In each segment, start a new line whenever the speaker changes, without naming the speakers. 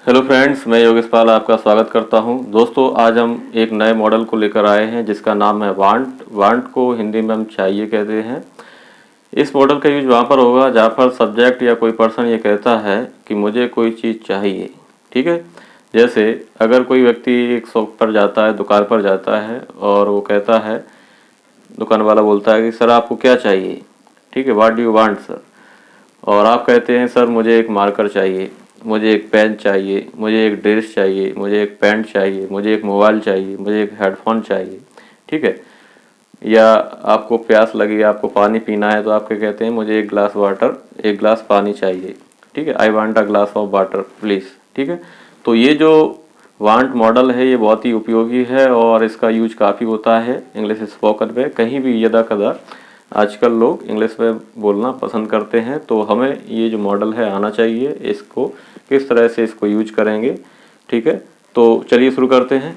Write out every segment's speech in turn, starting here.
Hello friends, मैं योगेश पाल आपका स्वागत करता हूं। दोस्तों, आज हम एक नए मॉडल को लेकर आए हैं जिसका नाम है वांट। वांट को हिंदी में हम चाहिए कहते हैं। इस मॉडल का यूज वहाँ पर होगा जहाँ पर सब्जेक्ट या कोई पर्सन ये कहता है कि मुझे कोई चीज़ चाहिए। ठीक है। जैसे अगर कोई व्यक्ति एक शॉप पर जाता है, दुकान पर जाता है और वो कहता है, दुकान वाला बोलता है कि सर आपको क्या चाहिए। ठीक है, what do you want sir. और आप कहते हैं सर मुझे एक मार्कर चाहिए, मुझे एक पेन चाहिए, मुझे एक ड्रेस चाहिए, मुझे एक पैंट चाहिए, मुझे एक मोबाइल चाहिए, मुझे एक हेडफोन चाहिए। ठीक है। या आपको प्यास लगी, आपको पानी पीना है तो आप क्या कहते हैं, मुझे एक गिलास वाटर, एक गिलास पानी चाहिए। ठीक है, आई want a glass of water please. ठीक है। तो ये जो वांट मॉडल है ये बहुत ही उपयोगी है और इसका यूज काफ़ी होता है इंग्लिश स्पोकन में। कहीं भी यदा कदा आजकल लोग इंग्लिश में बोलना पसंद करते हैं, तो हमें ये जो मॉडल है आना चाहिए। इसको किस तरह से इसको यूज करेंगे। ठीक है, तो चलिए शुरू करते हैं।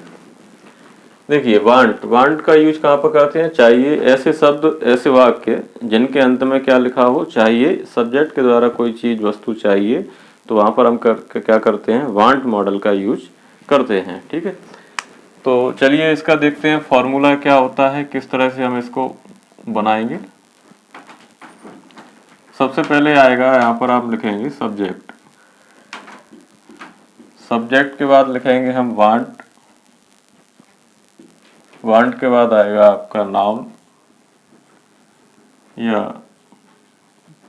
देखिए, वांट वांट का यूज कहाँ पर करते हैं, चाहिए। ऐसे शब्द, ऐसे वाक्य जिनके अंत में क्या लिखा हो, चाहिए, सब्जेक्ट के द्वारा कोई चीज़ वस्तु चाहिए, तो वहाँ पर हम क्या करते हैं, वांट मॉडल का यूज करते हैं। ठीक है। तो चलिए इसका देखते हैं फॉर्मूला क्या होता है, किस तरह से हम इसको बनाएंगे। सबसे पहले आएगा, यहाँ पर आप लिखेंगे सब्जेक्ट। सब्जेक्ट के बाद लिखेंगे हम वांट। वांट के बाद आएगा आपका नाउन या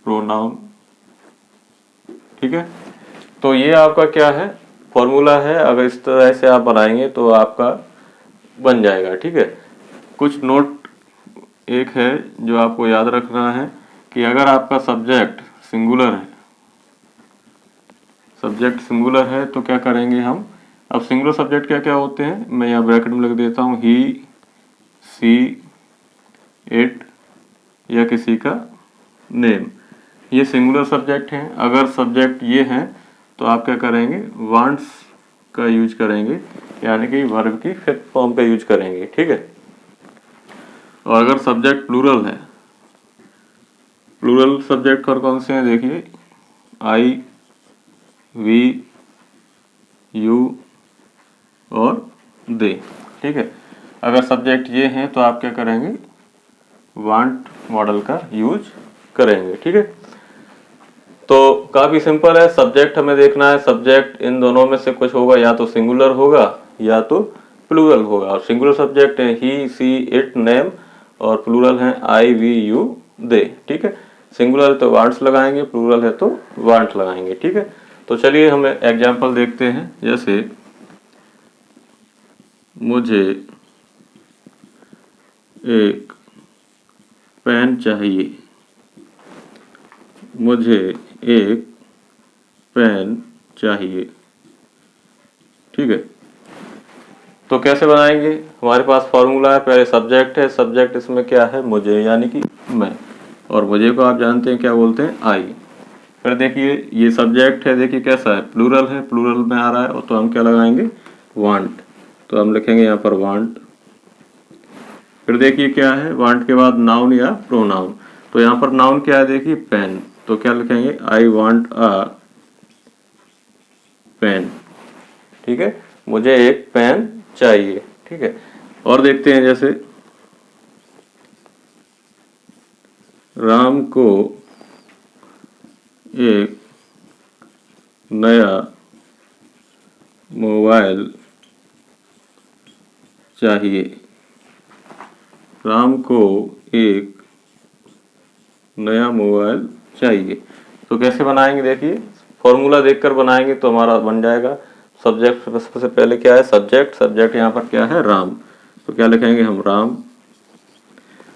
प्रोनाउन। ठीक है। तो ये आपका क्या है, फॉर्मूला है। अगर इस तरह से आप बनाएंगे तो आपका बन जाएगा। ठीक है। कुछ नोट एक है जो आपको याद रखना है कि अगर आपका सब्जेक्ट सिंगुलर है, सब्जेक्ट सिंगुलर है तो क्या करेंगे हम। अब सिंगुलर सब्जेक्ट क्या क्या होते हैं, मैं यहाँ ब्रैकेट में लिख देता हूँ, ही, सी, इट या किसी का नेम। ये सिंगुलर सब्जेक्ट हैं। अगर सब्जेक्ट ये हैं तो आप क्या करेंगे, वांट्स का यूज करेंगे, यानी कि वर्ब की फिफ्थ फॉर्म का यूज करेंगे। ठीक है। और अगर सब्जेक्ट प्लूरल है, प्लूरल सब्जेक्ट और कौन से हैं देखिए, आई, वी, यू और दे। ठीक है। अगर सब्जेक्ट ये हैं तो आप क्या करेंगे, वांट मॉडल का यूज करेंगे। ठीक है। तो काफी सिंपल है। सब्जेक्ट हमें देखना है, सब्जेक्ट इन दोनों में से कुछ होगा, या तो सिंगुलर होगा या तो प्लूरल होगा। और सिंगुलर सब्जेक्ट है ही, सी, इट, नेम, और प्लूरल है आई, वी, यू, दे। ठीक है। सिंगुलर है तो वांट्स लगाएंगे, प्लूरल है तो वांट लगाएंगे। ठीक है। तो चलिए हम एग्जाम्पल देखते हैं। जैसे मुझे एक पेन चाहिए, मुझे एक पेन चाहिए। ठीक है। तो कैसे बनाएंगे, हमारे पास फॉर्मूला है। पहले सब्जेक्ट है, सब्जेक्ट इसमें क्या है, मुझे, यानी कि मैं। और मुझे को आप जानते हैं क्या बोलते हैं, आई। फिर देखिए ये सब्जेक्ट है, देखिए कैसा है, प्लूरल है, प्लूरल में आ रहा है, तो हम क्या लगाएंगे, वांट। तो हम लिखेंगे यहाँ पर वांट। फिर देखिए क्या है, वांट के बाद नाउन या प्रोनाउन। तो यहाँ पर नाउन क्या है, देखिए पेन। तो क्या लिखेंगे, आई वांट अ पेन। ठीक है, मुझे एक पेन चाहिए। ठीक है। और देखते हैं, जैसे राम को एक नया मोबाइल चाहिए। राम को एक नया मोबाइल चाहिए। तो कैसे बनाएंगे, देखिए फॉर्मूला देखकर बनाएंगे तो हमारा बन जाएगा। सब्जेक्ट सबसे पहले क्या है, सब्जेक्ट। सब्जेक्ट यहाँ पर क्या है, राम। तो क्या लिखेंगे हम, राम।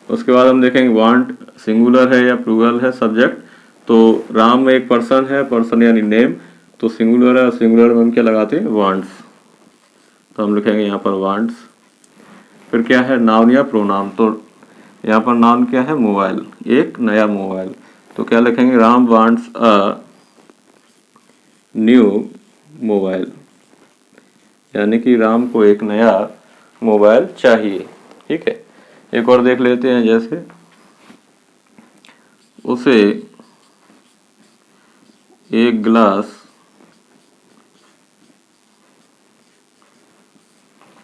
उसके बाद हम देखेंगे वांट सिंगुलर है या प्लूरल है सब्जेक्ट। तो राम एक पर्सन है, पर्सन यानी नेम, तो सिंगुलर है, और सिंगुलर में हम क्या लगाते हैं, वांट्स। तो हम लिखेंगे यहाँ पर वांट्स। फिर क्या है, नाउन या प्रोनाउन। तो यहाँ पर नाउन क्या है, मोबाइल, एक नया मोबाइल। तो क्या लिखेंगे, Ram wants a new mobile, यानी कि राम को एक नया मोबाइल चाहिए। ठीक है। एक और देख लेते हैं, जैसे उसे एक गिलास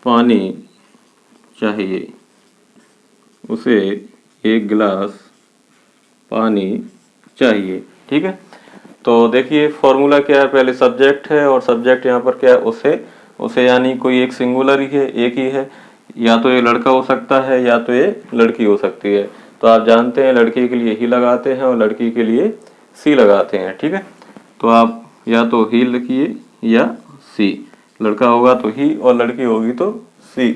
पानी चाहिए, उसे एक गिलास पानी चाहिए। ठीक है, तो देखिए फॉर्मूला क्या है, पहले सब्जेक्ट है और सब्जेक्ट यहाँ पर क्या है, उसे यानी कोई एक सिंगुलर ही है, एक ही है, या तो ये लड़का हो सकता है या तो ये लड़की हो सकती है। तो आप जानते हैं लड़की के लिए ही लगाते हैं और लड़की के लिए सी लगाते हैं। ठीक है, तो आप या तो ही लिखिए या सी, लड़का होगा तो ही और लड़की होगी तो सी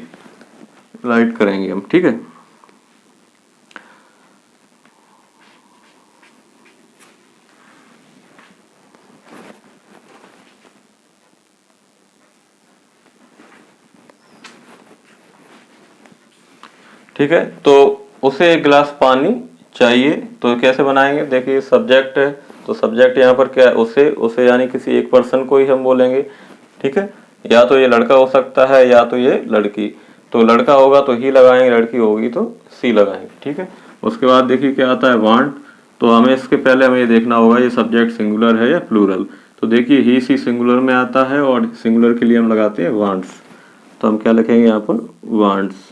राइट करेंगे हम। ठीक है, ठीक है, तो उसे एक गिलास पानी चाहिए, तो कैसे बनाएंगे, देखिए सब्जेक्ट है तो सब्जेक्ट यहाँ पर क्या है, उसे यानी किसी एक पर्सन को ही हम बोलेंगे। ठीक है, या तो ये लड़का हो सकता है या तो ये लड़की, तो लड़का होगा तो ही लगाएंगे, लड़की होगी तो सी लगाएंगे। ठीक है, उसके बाद देखिए क्या आता है वांट, तो हमें इसके पहले हमें ये देखना होगा ये सब्जेक्ट सिंगुलर है या प्लूरल। तो देखिए ही सी सिंगुलर में आता है और सिंगुलर के लिए हम लगाते हैं वांट्स, तो हम क्या लिखेंगे यहाँ पर वांट्स।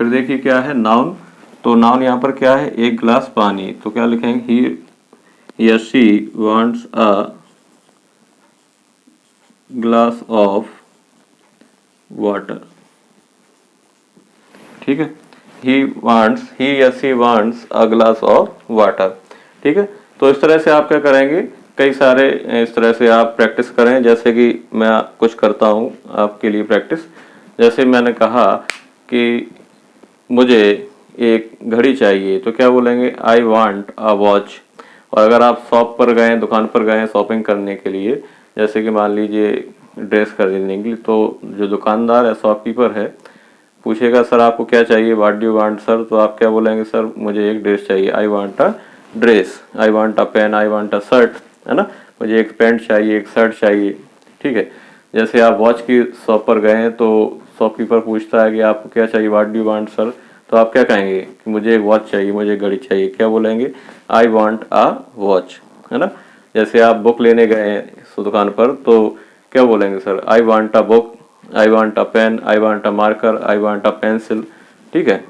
फिर देखिए क्या है नाउन, तो नाउन यहाँ पर क्या है, एक गिलास पानी, तो क्या लिखेंगे ही या she wants a glass of water. ठीक है, ही या सी wants a glass of water. ठीक है, तो इस तरह से आप क्या करेंगे, कई सारे इस तरह से आप प्रैक्टिस करें, जैसे कि मैं कुछ करता हूँ आपके लिए प्रैक्टिस। जैसे मैंने कहा कि मुझे एक घड़ी चाहिए, तो क्या बोलेंगे, आई वांट अ वॉच। और अगर आप शॉप पर गए, दुकान पर गए शॉपिंग करने के लिए, जैसे कि मान लीजिए ड्रेस खरीदने के लिए, तो जो दुकानदार है, शॉपकीपर है, पूछेगा सर आपको क्या चाहिए, what do you want sir, तो आप क्या बोलेंगे, सर मुझे एक ड्रेस चाहिए, I want a dress, I want a pen, I want a shirt, है ना, मुझे एक पैंट चाहिए, एक शर्ट चाहिए। ठीक है, जैसे आप वॉच की शॉप पर गए तो शॉपकीपर पूछता है कि आपको क्या चाहिए, what do you want sir, तो आप क्या कहेंगे कि मुझे एक वॉच चाहिए, मुझे घड़ी चाहिए, क्या बोलेंगे, आई वांट अ वॉच, है ना। जैसे आप बुक लेने गए दुकान पर तो क्या बोलेंगे, sir I want a book, I want a pen, I want a marker, I want a pencil. ठीक है,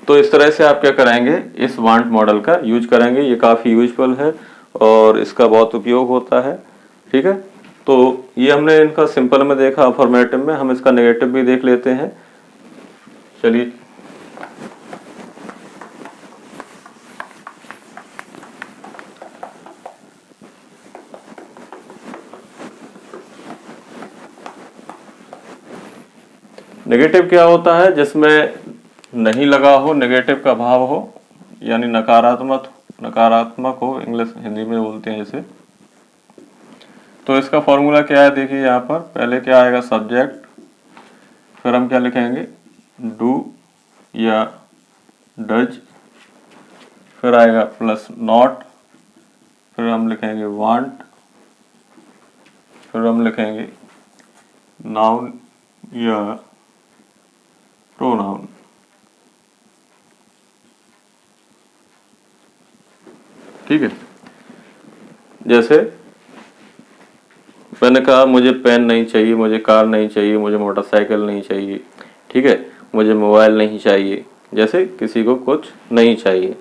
तो इस तरह से आप क्या करेंगे, इस वांट मॉडल का यूज करेंगे, ये काफ़ी यूजफुल है और इसका बहुत उपयोग होता है। ठीक है, तो ये हमने इनका सिंपल में देखा, अफर्मेटिव में, हम इसका नेगेटिव भी देख लेते हैं। चलिए, नेगेटिव क्या होता है, जिसमें नहीं लगा हो, नेगेटिव का भाव हो, यानी नकारात्मक नकारात्मक हो, इंग्लिश हिंदी में बोलते हैं इसे। तो इसका फॉर्मूला क्या है, देखिए यहाँ पर पहले क्या आएगा, सब्जेक्ट, फिर हम क्या लिखेंगे, डू या डज, फिर आएगा प्लस नॉट, फिर हम लिखेंगे वांट, फिर हम लिखेंगे नाउन या प्रोनाउन। ठीक है, जैसे मैंने कहा मुझे पेन नहीं चाहिए, मुझे कार नहीं चाहिए, मुझे मोटरसाइकिल नहीं चाहिए। ठीक है, मुझे मोबाइल नहीं चाहिए, जैसे किसी को कुछ नहीं चाहिए।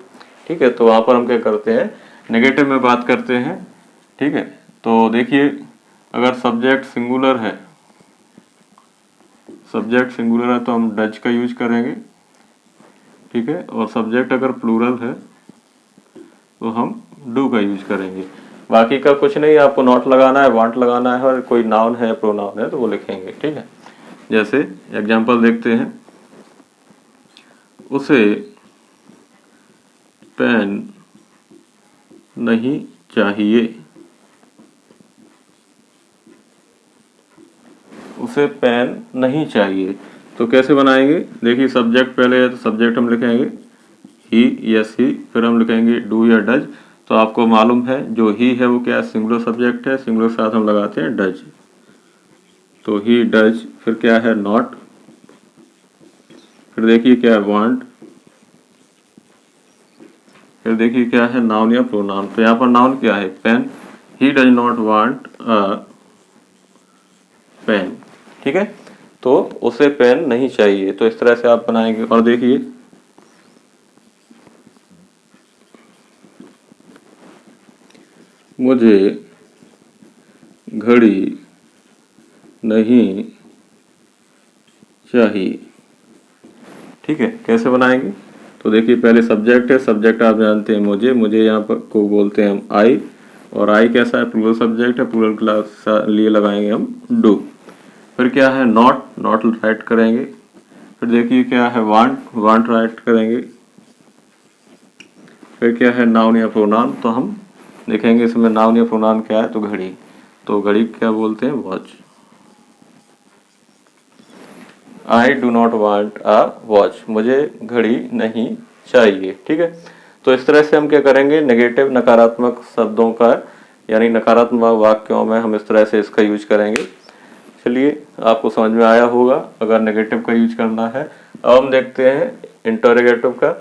ठीक है, तो वहाँ पर हम क्या करते हैं, नेगेटिव में बात करते हैं। ठीक है, तो देखिए अगर सब्जेक्ट सिंगुलर है, सब्जेक्ट सिंगुलर है तो हम डज का यूज करेंगे। ठीक है, और सब्जेक्ट अगर प्लूरल है तो हम डू का यूज करेंगे। बाकी का कुछ नहीं, आपको नॉट लगाना है, वांट लगाना है, और कोई नाउन है, प्रोनाउन है तो वो लिखेंगे। ठीक है, जैसे एग्जांपल देखते हैं, उसे पेन नहीं चाहिए, उसे पेन नहीं चाहिए, तो कैसे बनाएंगे, देखिए सब्जेक्ट पहले है तो सब्जेक्ट हम लिखेंगे ही या सी, फिर हम लिखेंगे डू या डज। तो आपको मालूम है जो ही है वो क्या है, सिंगुलर सब्जेक्ट है, सिंगुलर के साथ हम लगाते हैं डज, तो ही डज, फिर क्या है नॉट, फिर देखिए क्या है वांट, फिर देखिए क्या है नाउन या प्रोनाउन। तो यहाँ पर नाउन क्या है, pen, he does not want a pen. ठीक है, तो उसे पेन नहीं चाहिए। तो इस तरह से आप बनाएंगे। और देखिए मुझे घड़ी नहीं चाहिए। ठीक है, कैसे बनाएंगे? तो देखिए पहले सब्जेक्ट है, सब्जेक्ट आप जानते हैं मुझे यहाँ पर को बोलते हैं हम आई, और आई कैसा है? प्लूरल सब्जेक्ट है, प्लूरल क्लास लिए लगाएंगे हम डू। फिर क्या है? नॉट, नॉट राइट करेंगे। फिर देखिए क्या है? वांट, वांट राइट करेंगे। फिर क्या है? नाउन या प्रोनाउन, तो हम देखेंगे इसमें नाउन या प्रोनाउन क्या है। तो घड़ी, तो घड़ी क्या बोलते हैं? Watch. I do not want a watch, मुझे घड़ी नहीं चाहिए। ठीक है, तो इस तरह से हम क्या करेंगे? नेगेटिव, नकारात्मक शब्दों का यानी नकारात्मक वाक्यों में हम इस तरह से इसका यूज करेंगे। चलिए, आपको समझ में आया होगा अगर नेगेटिव का यूज करना है। अब हम देखते हैं इंटरोगेटिव का।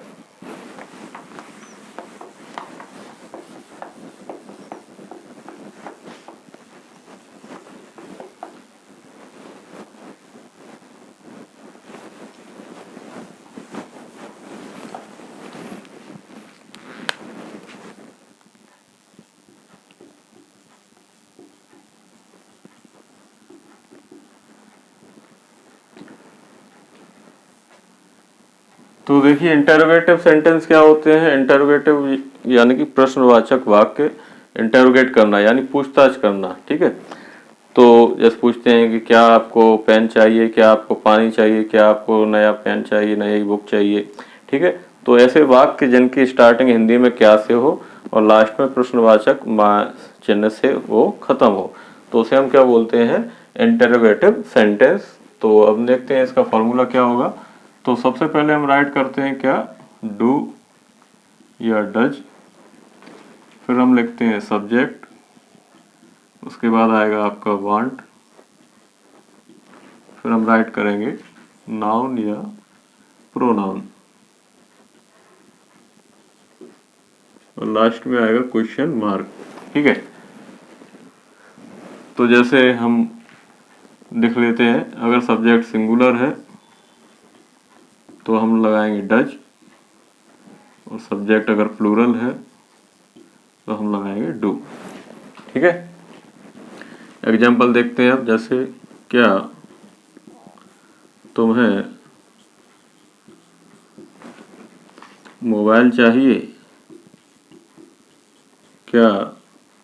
तो देखिए इंटरोगेटिव सेंटेंस क्या होते हैं? इंटरोगेटिव यानी कि प्रश्नवाचक वाक्य, इंटरोगेट करना यानी पूछताछ करना। ठीक है, तो जैसे पूछते हैं कि क्या आपको पेन चाहिए, क्या आपको पानी चाहिए, क्या आपको नया पेन चाहिए, नई बुक चाहिए। ठीक है, तो ऐसे वाक्य जिनकी स्टार्टिंग हिंदी में क्या से हो और लास्ट में प्रश्नवाचक चिन्ह से वो खत्म हो, तो उसे हम क्या बोलते हैं? Interrogative sentence. तो अब देखते हैं इसका फॉर्मूला क्या होगा। तो सबसे पहले हम राइट करते हैं क्या? डू या डज। फिर हम लिखते हैं सब्जेक्ट, उसके बाद आएगा आपका वांट। फिर हम राइट करेंगे नाउन या प्रोनाउन, और लास्ट में आएगा क्वेश्चन मार्क। ठीक है, तो जैसे हम लिख लेते हैं, अगर सब्जेक्ट सिंगुलर है तो हम लगाएंगे डज, और सब्जेक्ट अगर प्लूरल है तो हम लगाएंगे डू। ठीक है, एग्जाम्पल देखते हैं अब। जैसे क्या तुम्हें मोबाइल चाहिए? क्या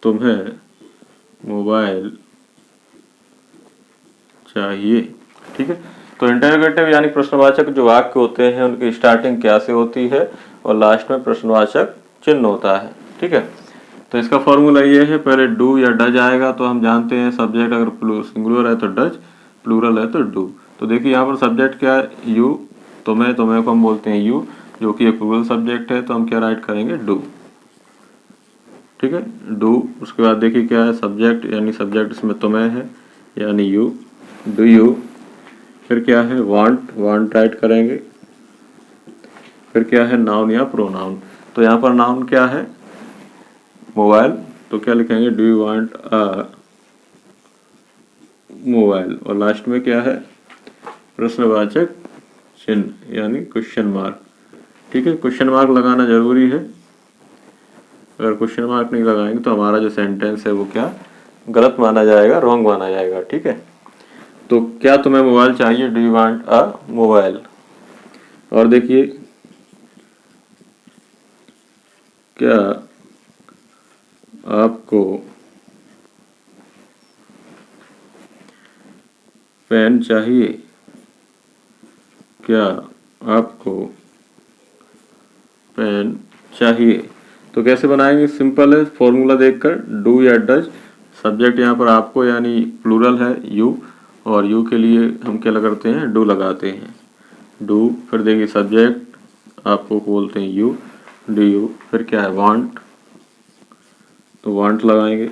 तुम्हें मोबाइल चाहिए? ठीक है, तो इंटरोगेटिव यानी प्रश्नवाचक जो वाक्य होते हैं उनकी स्टार्टिंग क्या से होती है और लास्ट में प्रश्नवाचक चिन्ह होता है। ठीक है, तो इसका फॉर्मूला ये है, पहले डू या डज आएगा। तो हम जानते हैं सब्जेक्ट अगर सिंगुलर है तो डज, प्लूरल है तो डू। तो देखिए यहाँ पर सब्जेक्ट क्या है? यू, तुम्हें, तुम्हें को हम बोलते हैं यू, जो कि एक प्लूरल सब्जेक्ट है, तो हम क्या राइट करेंगे? डू। ठीक है, डू। उसके बाद देखिए क्या है? सब्जेक्ट यानी सब्जेक्ट इसमें तुम्हें है यानी यू, डू यू। फिर क्या है? वांट, वांट राइट करेंगे। फिर क्या है? नाउन या प्रोनाउन। तो यहाँ पर नाउन क्या है? मोबाइल, तो क्या लिखेंगे? Do you want a mobile. और लास्ट में क्या है? प्रश्नवाचक चिन्ह यानी क्वेश्चन मार्क। ठीक है, क्वेश्चन मार्क लगाना जरूरी है। अगर क्वेश्चन मार्क नहीं लगाएंगे तो हमारा जो सेंटेंस है वो क्या? गलत माना जाएगा, रॉन्ग माना जाएगा। ठीक है, तो क्या तुम्हें मोबाइल चाहिए? Do you want a mobile. और देखिए क्या आपको पेन चाहिए? क्या आपको पेन चाहिए। तो कैसे बनाएंगे? सिंपल है, फॉर्मूला देखकर। डू या डज, सब्जेक्ट यहाँ पर आपको यानी प्लूरल है यू, और यू के लिए हम क्या करते हैं? डू लगाते हैं, डू। फिर देखिए सब्जेक्ट आपको बोलते हैं यू, डू यू। फिर क्या है? वांट, तो वांट लगाएंगे।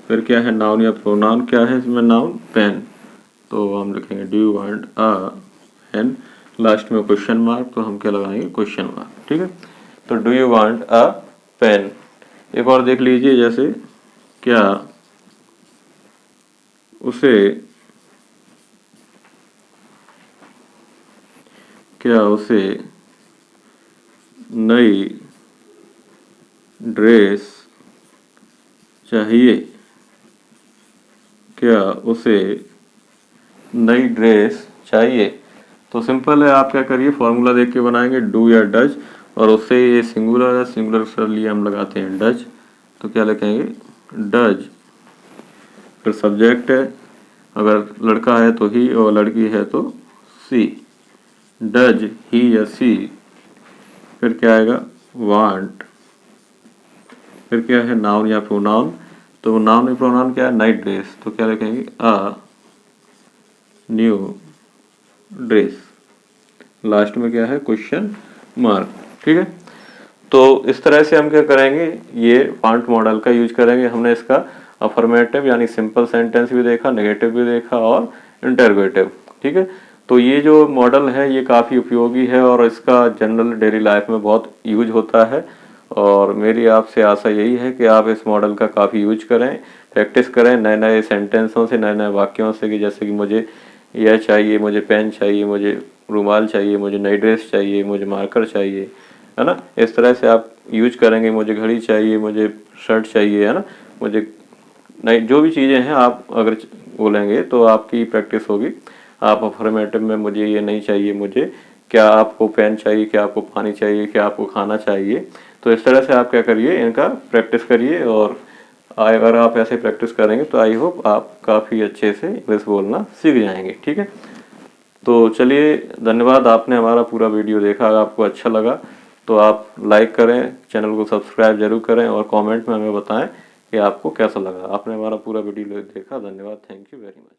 फिर क्या है? नाउन या प्रोनाउन क्या है इसमें? नाउन, पेन, तो हम लिखेंगे do you want a pen. Last में क्वेश्चन मार्क, तो हम क्या लगाएंगे? Question mark. ठीक है, तो do you want a pen. एक और देख लीजिए, जैसे क्या उसे क्या उसे नई ड्रेस चाहिए? क्या उसे नई ड्रेस चाहिए? तो सिंपल है, आप क्या करिए, फॉर्मूला देख के बनाएंगे, डू या डज, और उससे ये सिंगुलर है, सिंगुलर के लिए हम लगाते हैं डज, तो क्या लिखेंगे डज। फिर सब्जेक्ट है, अगर लड़का है तो ही और लड़की है तो सी, डज ही या सी। फिर क्या आएगा वांट। फिर क्या है नाउन या प्रोनाउन, तो नाउन या प्रोनाउन क्या है नई ड्रेस, तो क्या लिखेंगे अ न्यू ड्रेस। लास्ट में क्या है क्वेश्चन मार्क। ठीक है, तो इस तरह से हम क्या करेंगे, ये वांट मॉडल का यूज करेंगे। हमने इसका अफर्मेटिव यानी सिंपल सेंटेंस भी देखा, नेगेटिव भी देखा और इंटरोगेटिव। ठीक है, तो ये जो मॉडल है ये काफ़ी उपयोगी है और इसका जनरल डेली लाइफ में बहुत यूज होता है। और मेरी आपसे आशा यही है कि आप इस मॉडल का काफ़ी यूज करें, प्रैक्टिस करें नए नए सेंटेंसों से, नए नए वाक्यों से, कि जैसे कि मुझे यह चाहिए, मुझे पेन चाहिए, मुझे रुमाल चाहिए, मुझे नई ड्रेस चाहिए, मुझे मार्कर चाहिए, है ना। इस तरह से आप यूज करेंगे, मुझे घड़ी चाहिए, मुझे शर्ट चाहिए, है ना, मुझे नहीं, जो भी चीज़ें हैं आप अगर बोलेंगे तो आपकी प्रैक्टिस होगी। आप अफर्मेटिव में मुझे ये नहीं चाहिए, मुझे क्या आपको पेन चाहिए, क्या आपको पानी चाहिए, क्या आपको खाना चाहिए, तो इस तरह से आप क्या करिए, इनका प्रैक्टिस करिए। और अगर आप ऐसे प्रैक्टिस करेंगे तो आई होप आप काफ़ी अच्छे से इंग्लिश बोलना सीख जाएंगे। ठीक है, तो चलिए धन्यवाद, आपने हमारा पूरा वीडियो देखा। अगर आपको अच्छा लगा तो आप लाइक करें, चैनल को सब्सक्राइब जरूर करें और कमेंट में हमें बताएं कि आपको कैसा लगा। आपने हमारा पूरा वीडियो देखा, धन्यवाद, थैंक यू वेरी मच।